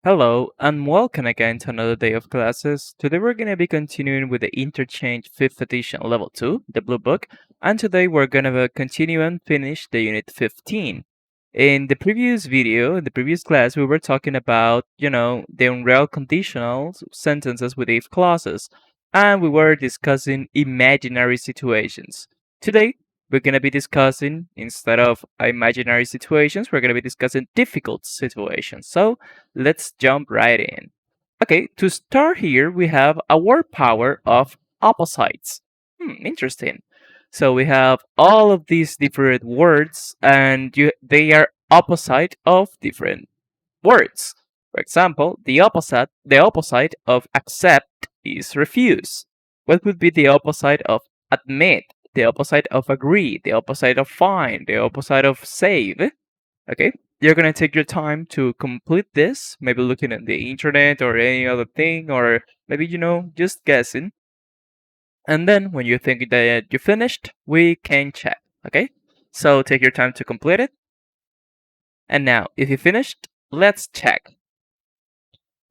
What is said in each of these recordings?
Hello, and welcome again to another day of classes. Today we're going to be continuing with the Interchange 5th edition level 2, the blue book, and today we're going to continue and finish the unit 15. In the previous video, in the previous class, we were talking about, the unreal conditional sentences with if clauses, and we were discussing imaginary situations. Today, we're going to be discussing, instead of imaginary situations, we're going to be discussing difficult situations. So, let's jump right in. Okay, to start here, we have a word power of opposites. Interesting. So we have all of these different words, and they are opposite of different words. For example, the opposite of accept is refuse. What would be the opposite of admit? The opposite of agree, the opposite of find, the opposite of save. Okay, you're gonna take your time to complete this, maybe looking at the internet or any other thing, or maybe just guessing. And then when you think that you finished, we can check. Okay, so take your time to complete it. And now, if you finished, let's check.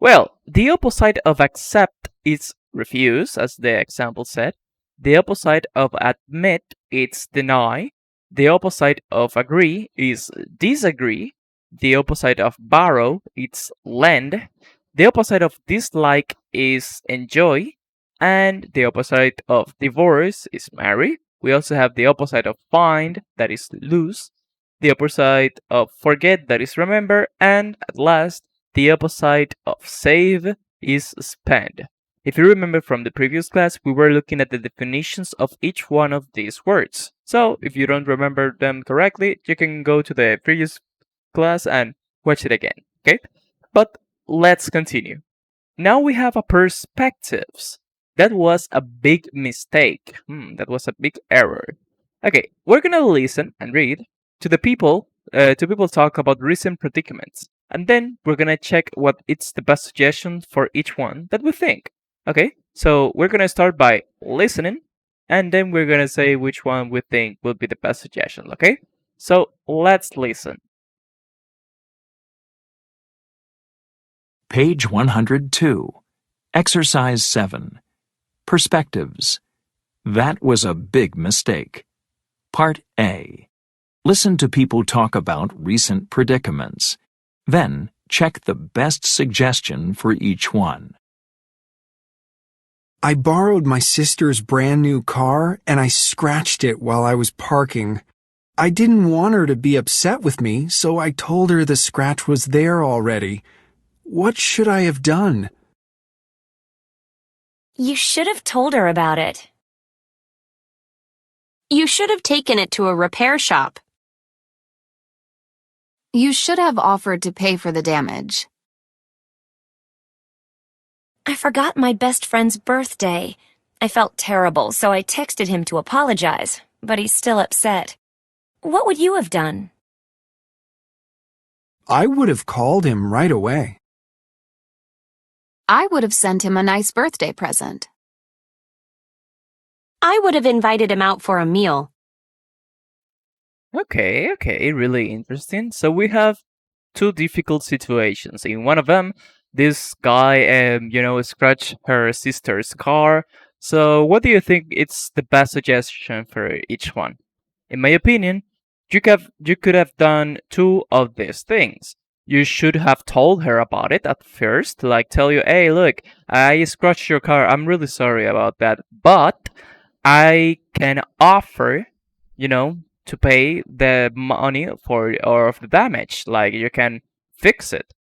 Well, the opposite of accept is refuse, as the example said. The opposite of admit is deny. The opposite of agree is disagree. The opposite of borrow is lend. The opposite of dislike is enjoy. And the opposite of divorce is marry. We also have the opposite of find, that is lose. The opposite of forget, that is remember. And at last, the opposite of save is spend. If you remember from the previous class, we were looking at the definitions of each one of these words. So if you don't remember them correctly, you can go to the previous class and watch it again, okay? But let's continue. Now we have a perspectives. That was a big mistake. That was a big error. Okay, we're gonna listen and read to people talk about recent predicaments, and then we're gonna check what it's the best suggestion for each one that we think. Okay, so we're gonna start by listening, and then we're gonna say which one we think will be the best suggestion. Okay, so let's listen. Page 102. Exercise 7. Perspectives. That was a big mistake. Part A. Listen to people talk about recent predicaments. Then, check the best suggestion for each one. I borrowed my sister's brand new car and I scratched it while I was parking. I didn't want her to be upset with me, so I told her the scratch was there already. What should I have done? You should have told her about it. You should have taken it to a repair shop. You should have offered to pay for the damage. I forgot my best friend's birthday. I felt terrible, so I texted him to apologize, but he's still upset. What would you have done? I would have called him right away. I would have sent him a nice birthday present. I would have invited him out for a meal. Okay, really interesting. So we have two difficult situations. In one of them, this guy, scratched her sister's car. So what do you think it's the best suggestion for each one? In my opinion, you could have done two of these things. You should have told her about it at first, like tell you, hey, look, I scratched your car. I'm really sorry about that, but I can offer, to pay the money for or of the damage. Like you can fix it.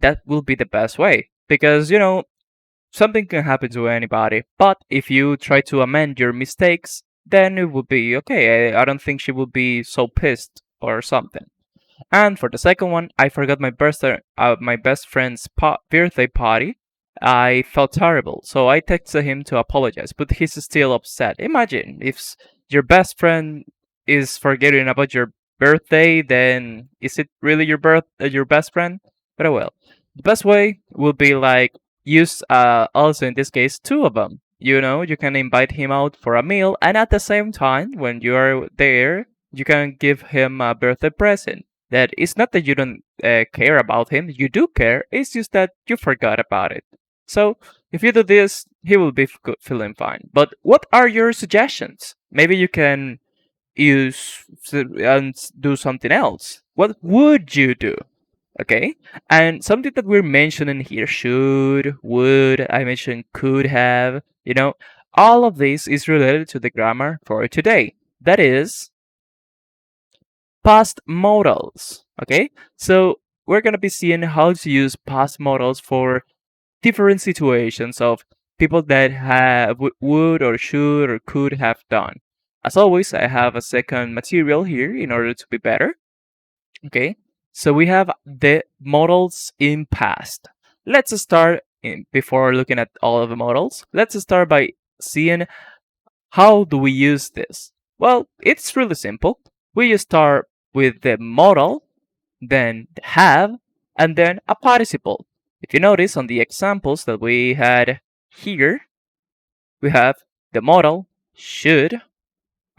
That will be the best way because something can happen to anybody. But if you try to amend your mistakes, then it will be okay. I don't think she will be so pissed or something. And for the second one, I forgot my best friend's birthday party. I felt terrible, so I texted him to apologize, but he's still upset. Imagine if your best friend is forgetting about your birthday, then is it really your best friend? But oh well. The best way would be like use also in this case two of them. You can invite him out for a meal, and at the same time, when you are there, you can give him a birthday present. That it's not that you don't care about him, you do care, it's just that you forgot about it. So, if you do this, he will be feeling fine. But what are your suggestions? Maybe you can use and do something else. What would you do? Okay, and something that we're mentioning here, should, would, I mentioned could have, all of this is related to the grammar for today. That is past modals. Okay, so we're gonna be seeing how to use past modals for different situations of people that have would or should or could have done. As always, I have a second material here in order to be better. Okay, so we have the modals in past. Let's start before looking at all of the modals. Let's start by seeing how do we use this. Well, it's really simple. We just start with the modal, then the have, and then a participle. If you notice on the examples that we had here, we have the modal should.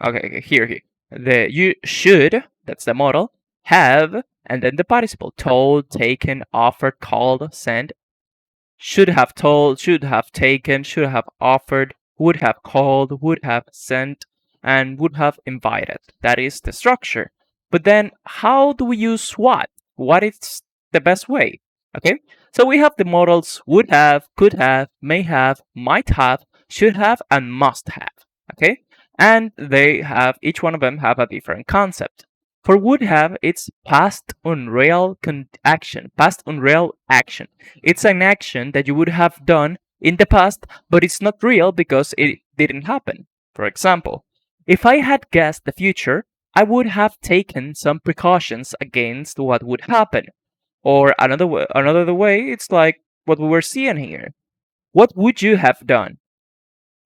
Okay, here. The you should, that's the modal, have, and then the participle told, taken, offered, called, sent, should have told, should have taken, should have offered, would have called, would have sent, and would have invited. That is the structure. But then how do we use what? What is the best way? Okay, so we have the modals would have, could have, may have, might have, should have, and must have. Okay, and they have, each one of them have a different concept. For would have, it's past unreal action. Past unreal action. It's an action that you would have done in the past, but it's not real because it didn't happen. For example, if I had guessed the future, I would have taken some precautions against what would happen. Or another way, it's like what we were seeing here. What would you have done?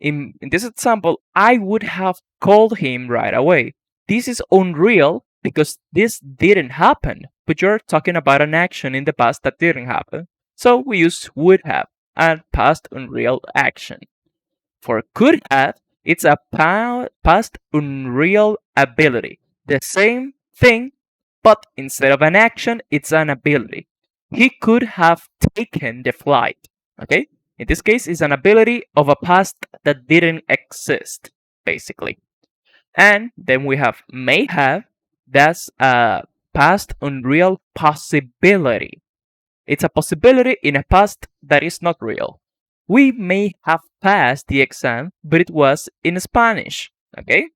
In this example, I would have called him right away. This is unreal because this didn't happen, but you're talking about an action in the past that didn't happen. So we use would have and past unreal action. For could have, it's a past unreal ability. The same thing, but instead of an action, it's an ability. He could have taken the flight. Okay? In this case, it's an ability of a past that didn't exist, basically. And then we have may have, that's a past unreal possibility. It's a possibility in a past that is not real. We may have passed the exam, but it was in Spanish, okay?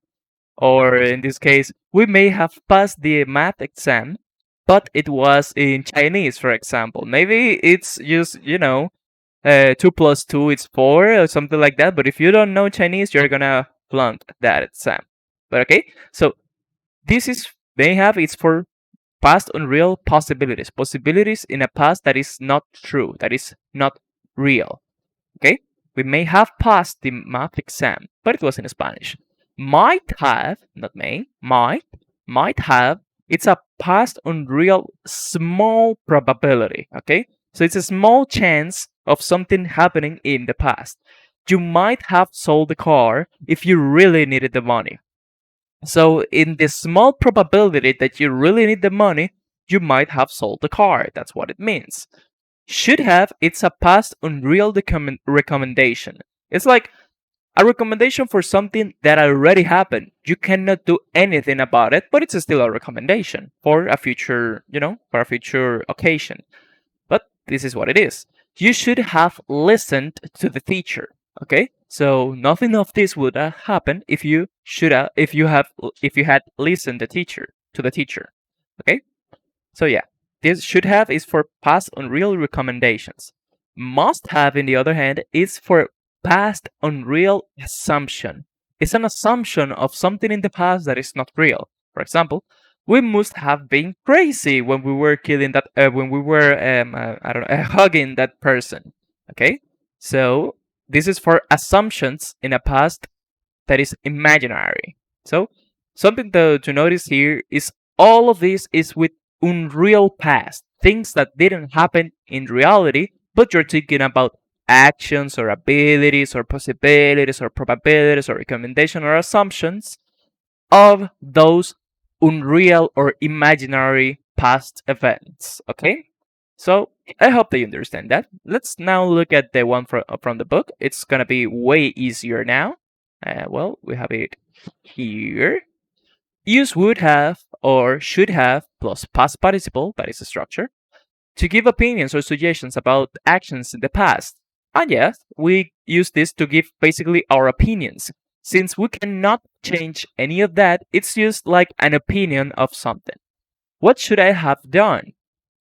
Or in this case, we may have passed the math exam, but it was in Chinese, for example. Maybe it's just, 2 plus 2 is 4 or something like that. But if you don't know Chinese, you're gonna flunk that exam. But okay, so this is may have, it's for past unreal possibilities. Possibilities in a past that is not true, that is not real. Okay? We may have passed the math exam, but it was in Spanish. Might have, not may, might have, it's a past unreal small probability. Okay? So it's a small chance of something happening in the past. You might have sold the car if you really needed the money. So in the small probability that you really need the money, you might have sold the car. That's what it means. Should have, it's a past unreal recommendation. It's like a recommendation for something that already happened. You cannot do anything about it, but it's still a recommendation for a future, for a future occasion. But this is what it is. You should have listened to the teacher. Okay? So nothing of this would have happened if you had listened to the teacher. Okay? So yeah, this should have is for past unreal recommendations. Must have, in the other hand, is for past unreal assumption. It's an assumption of something in the past that is not real. For example, we must have been crazy when we were killing that, when we were, I don't know, hugging that person. Okay, so this is for assumptions in a past that is imaginary. So something to notice here is all of this is with unreal past, things that didn't happen in reality, but you're thinking about actions or abilities or possibilities or probabilities or recommendation or assumptions of those unreal or imaginary past events. Okay? So I hope that you understand that. Let's now look at the one from the book. It's gonna be way easier now. Well, we have it here. Use would have or should have plus past participle, that is a structure, to give opinions or suggestions about actions in the past. And yes, we use this to give basically our opinions. Since we cannot change any of that, it's just like an opinion of something. What should I have done?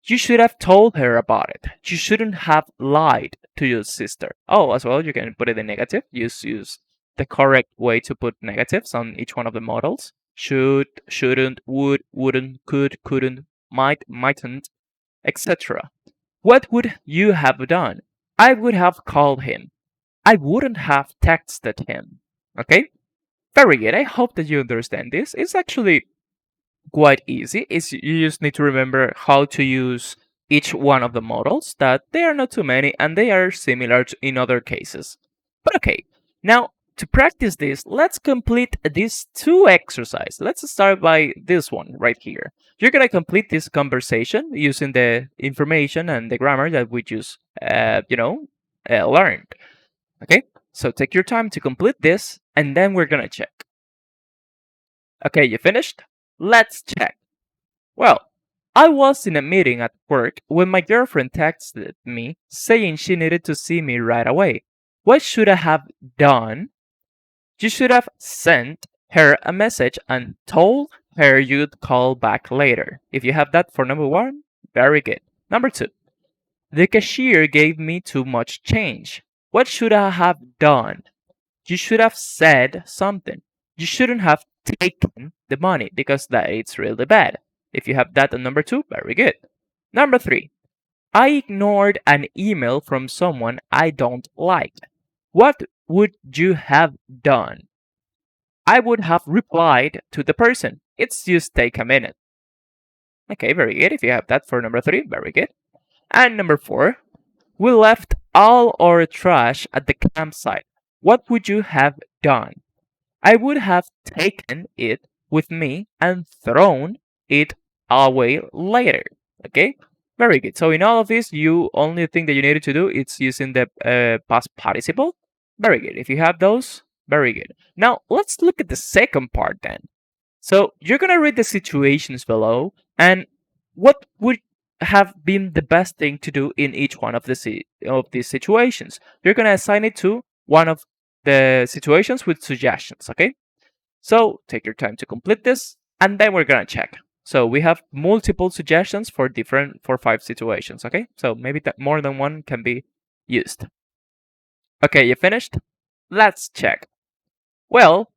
You should have told her about it. You shouldn't have lied to your sister. Oh, as well, you can put it in negative. Use the correct way to put negatives on each one of the models. Should, shouldn't, would, wouldn't, could, couldn't, might, mightn't, etc. What would you have done? I would have called him. I wouldn't have texted him. Okay? Very good. I hope that you understand this. It's actually quite easy. You just need to remember how to use each one of the models, that they are not too many and they are similar in other cases. But okay, now to practice this, let's complete these two exercises. Let's start by this one right here. You're gonna complete this conversation using the information and the grammar that we just, learned. Okay, so take your time to complete this and then we're gonna check. Okay, you finished? Let's check. Well, I was in a meeting at work when my girlfriend texted me saying she needed to see me right away. What should I have done? You should have sent her a message and told her you'd call back later. If you have that for number one, very good. Number two, the cashier gave me too much change. What should I have done? You should have said something. You shouldn't have taken the money because that it's really bad. If you have that on number two, very good. Number three, I ignored an email from someone I don't like. What would you have done? I would have replied to the person. It's just take a minute. Okay, very good. If you have that for number three, very good. And number four, we left all our trash at the campsite. What would you have done? I would have taken it with me and thrown it away later. Okay, very good. So in all of this, you only thing that you needed to do is using the past participle. Very good. If you have those, very good. Now let's look at the second part then. So you're gonna read the situations below, and what would have been the best thing to do in each one of these situations. You're gonna assign it to one of the situations with suggestions. Okay. So take your time to complete this, and then we're gonna check. So we have multiple suggestions for 5 situations. Okay. So maybe more than one can be used. Okay, you finished? Let's check. Well,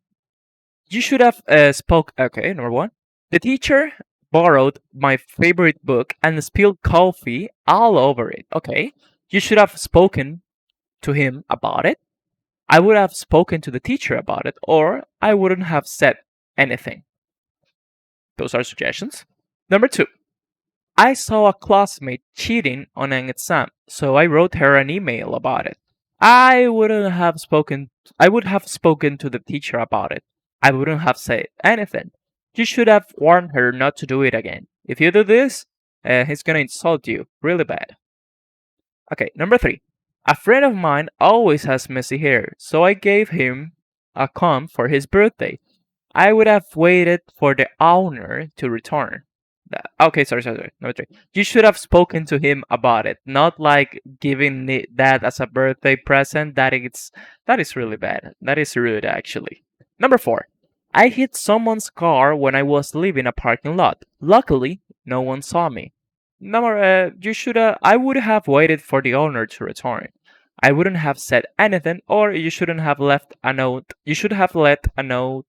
you should have spoke. Okay, number one. The teacher borrowed my favorite book and spilled coffee all over it. Okay, you should have spoken to him about it. I would have spoken to the teacher about it, or I wouldn't have said anything. Those are suggestions. Number two. I saw a classmate cheating on an exam, so I wrote her an email about it. I wouldn't have spoken. I would have spoken to the teacher about it. I wouldn't have said anything. You should have warned her not to do it again. If you do this, he's gonna insult you really bad. Okay, number three. A friend of mine always has messy hair, so I gave him a comb for his birthday. I would have waited for the owner to return. Okay, sorry. Number three. You should have spoken to him about it, not like giving that as a birthday present. That is really bad. That is rude, actually. Number four. I hit someone's car when I was leaving a parking lot. Luckily, no one saw me. I would have waited for the owner to return. I wouldn't have said anything, or you shouldn't have left a note. You should have left a note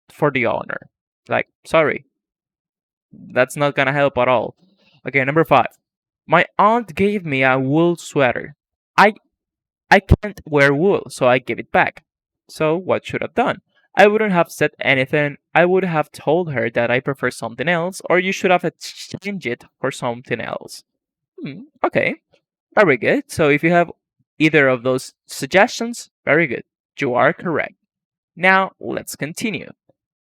for the owner. Like, sorry, that's not gonna help at all. Okay, number five. My aunt gave me a wool sweater. I I can't wear wool, so I gave it back. So what should I've done? I wouldn't have said anything. I would have told her that I prefer something else, or you should have exchanged it for something else. Okay, very good. So if you have either of those suggestions, very good. You are correct. Now let's continue.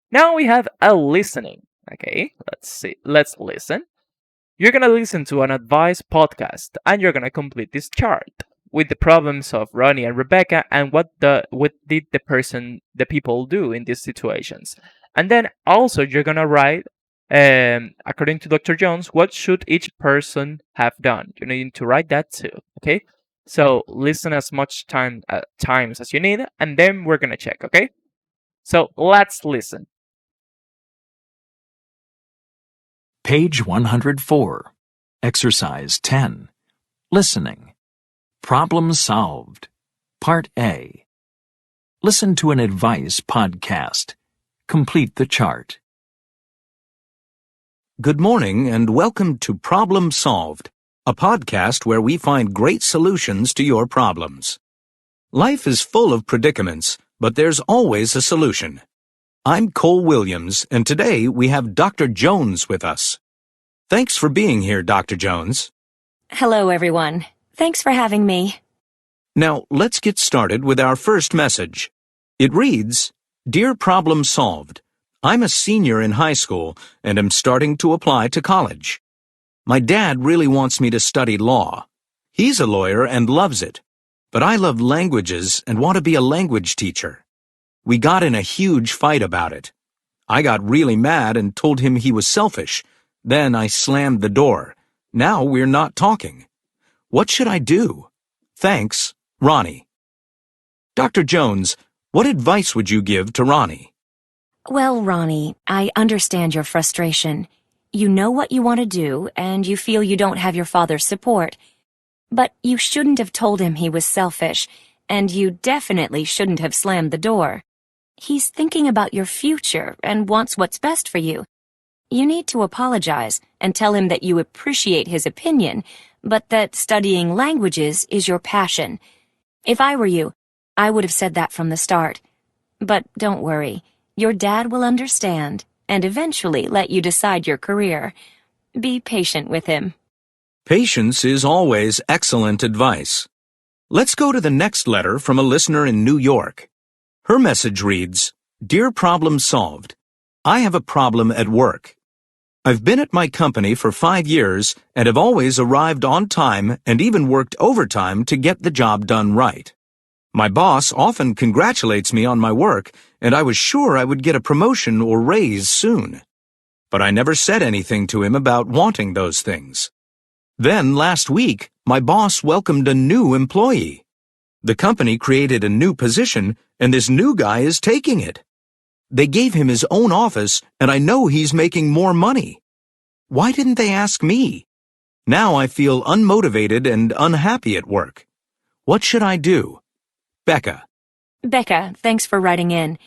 Now we have a listening. Okay, let's see. Let's listen. You're gonna listen to an advice podcast and you're gonna complete this chart with the problems of Ronnie and Rebecca and what did the people do in these situations. And then also you're gonna write according to Dr. Jones, what should each person have done? You need to write that too, okay? So listen as much times as you need, and then we're gonna check, okay? So let's listen. Page 104. Exercise 10. Listening. Problem solved. Part A. Listen to an advice podcast. Complete the chart. Good morning and welcome to Problem Solved, a podcast where we find great solutions to your problems. Life is full of predicaments, but there's always a solution. I'm Cole Williams, and today we have Dr. Jones with us. Thanks for being here, Dr. Jones. Hello, everyone. Thanks for having me. Now, let's get started with our first message. It reads, Dear Problem Solved, I'm a senior in high school and am starting to apply to college. My dad really wants me to study law. He's a lawyer and loves it, but I love languages and want to be a language teacher. We got in a huge fight about it. I got really mad and told him he was selfish. Then I slammed the door. Now we're not talking. What should I do? Thanks, Ronnie. Dr. Jones, what advice would you give to Ronnie? Well, Ronnie, I understand your frustration. You know what you want to do, and you feel you don't have your father's support. But you shouldn't have told him he was selfish, and you definitely shouldn't have slammed the door. He's thinking about your future and wants what's best for you. You need to apologize and tell him that you appreciate his opinion, but that studying languages is your passion. If I were you, I would have said that from the start. But don't worry. Your dad will understand and eventually let you decide your career. Be patient with him. Patience is always excellent advice. Let's go to the next letter from a listener in New York. Her message reads, Dear Problem Solved, I have a problem at work. I've been at my company for 5 years and have always arrived on time and even worked overtime to get the job done right. My boss often congratulates me on my work, and I was sure I would get a promotion or raise soon. But I never said anything to him about wanting those things. Then last week, my boss welcomed a new employee. The company created a new position, and this new guy is taking it. They gave him his own office, and I know he's making more money. Why didn't they ask me? Now I feel unmotivated and unhappy at work. What should I do? Becca. Becca, thanks for writing in.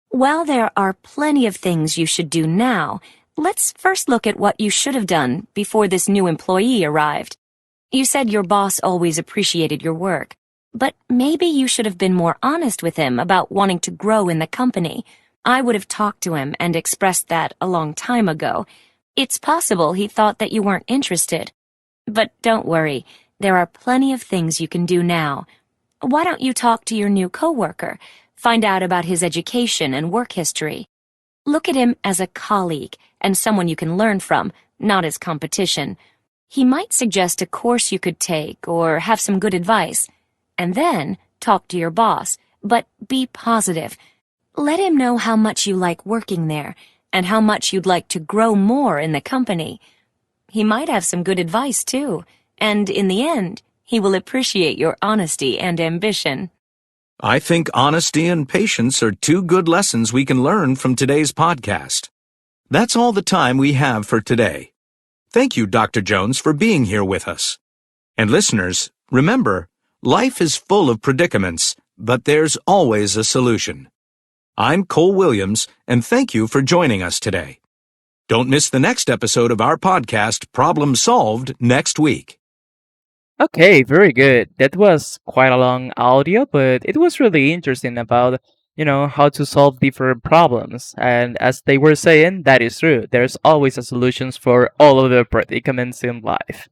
While there are plenty of things you should do now, let's first look at what you should have done before this new employee arrived. You said your boss always appreciated your work, but maybe you should have been more honest with him about wanting to grow in the company. I would have talked to him and expressed that a long time ago. It's possible he thought that you weren't interested. But don't worry, there are plenty of things you can do now. Why don't you talk to your new coworker, find out about his education and work history? Look at him as a colleague and someone you can learn from, not as competition. He might suggest a course you could take or have some good advice. And then talk to your boss, but be positive. Let him know how much you like working there and how much you'd like to grow more in the company. He might have some good advice, too, and in the end, he will appreciate your honesty and ambition. I think honesty and patience are 2 good lessons we can learn from today's podcast. That's all the time we have for today. Thank you, Dr. Jones, for being here with us. And listeners, remember, life is full of predicaments, but there's always a solution. I'm Cole Williams, and thank you for joining us today. Don't miss the next episode of our podcast, Problem Solved, next week. Okay, very good. That was quite a long audio, but it was really interesting about, how to solve different problems. And as they were saying, that is true. There's always a solutions for all of the predicaments in life,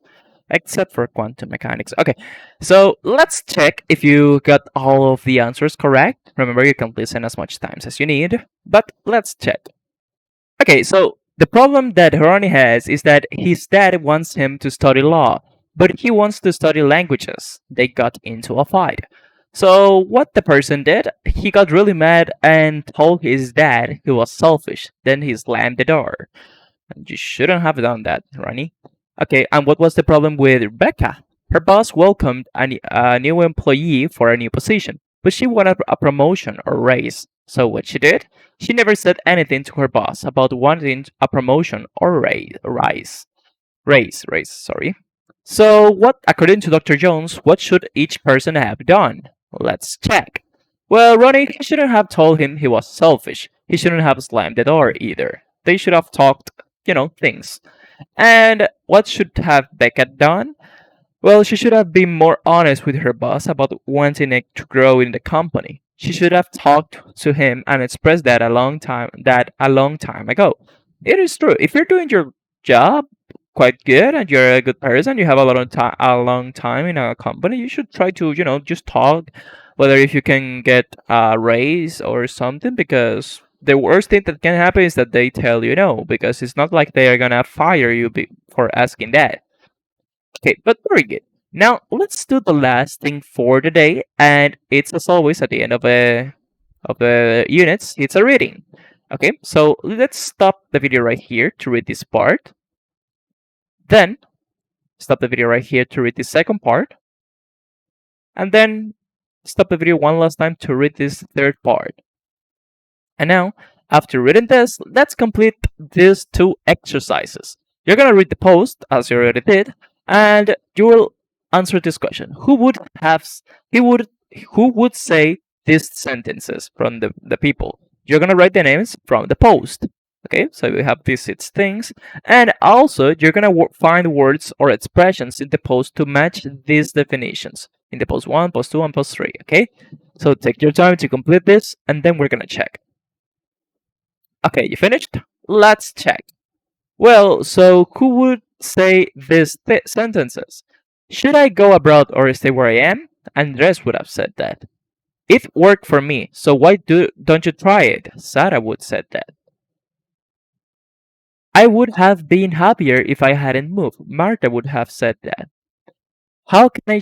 except for quantum mechanics. Okay, so let's check if you got all of the answers correct. Remember, you can listen as much times as you need, but let's check. Okay, so The problem that Ronnie has is that his dad wants him to study law, but he wants to study languages. They got into a fight. So, what the person did, he got really mad and told his dad he was selfish. Then he slammed the door. You shouldn't have done that, Ronnie. Okay, and what was the problem with Rebecca? Her boss welcomed a new employee for a new position, but she wanted a promotion or raise. So what she did? She never said anything to her boss about wanting a promotion or raise, sorry. So what, according to Dr. Jones, what should each person have done? Let's check. Well, Ronnie, he shouldn't have told him he was selfish. He shouldn't have slammed the door either. They should have talked, things. And what should have Becca done? Well, she should have been more honest with her boss about wanting it to grow in the company. She should have talked to him and expressed that a long time ago. It is true. If you're doing your job quite good and you're a good person, you have a long time in a company, you should try to, just talk whether if you can get a raise or something, because the worst thing that can happen is that they tell you no, because it's not like they are gonna fire you for asking that. Okay, but very good. Now let's do the last thing for the day, and it's as always at the end of the units. It's a reading. Okay, so let's stop the video right here to read this part. Then stop the video right here to read the second part, and then stop the video one last time to read this third part. And now, after reading this, let's complete these two exercises. You're gonna read the post as you already did, and you will answer this question: who would say these sentences from the people? You're gonna write the names from the post. Okay, so we have these six things, and also you're gonna find words or expressions in the post to match these definitions in the post 1, post 2, and post 3. Okay, so take your time to complete this, and then we're gonna check. Okay, you finished? Let's check. Well, so who would say these sentences? Should I go abroad or stay where I am? Andres would have said that. It worked for me, so why don't you try it? Sarah would said that. I would have been happier if I hadn't moved. Martha would have said that. How can I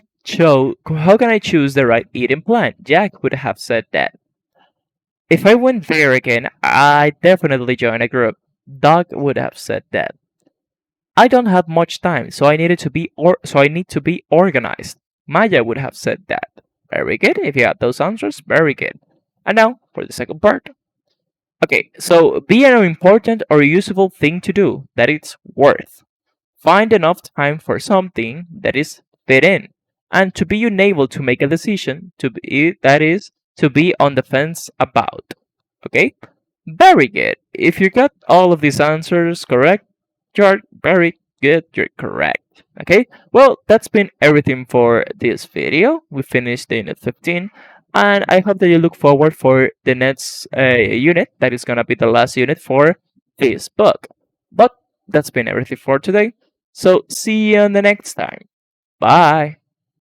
choose the right eating plan? Jack would have said that. If I went there again, I'd definitely join a group. Doug would have said that. I don't have much time, so I need to be organized. Maya would have said that. Very good. If you had those answers, very good. And now for the second part. Okay, so be an important or useful thing to do that it's worth. Find enough time for something that is fit in, and to be unable to make a decision to be on the fence about. Okay? Very good. If you got all of these answers correct, you're very good. You're correct. Okay? Well, that's been everything for this video. We finished the unit 15, and I hope that you look forward for the next unit. That is gonna be the last unit for this book. But that's been everything for today. So see you on the next time. Bye.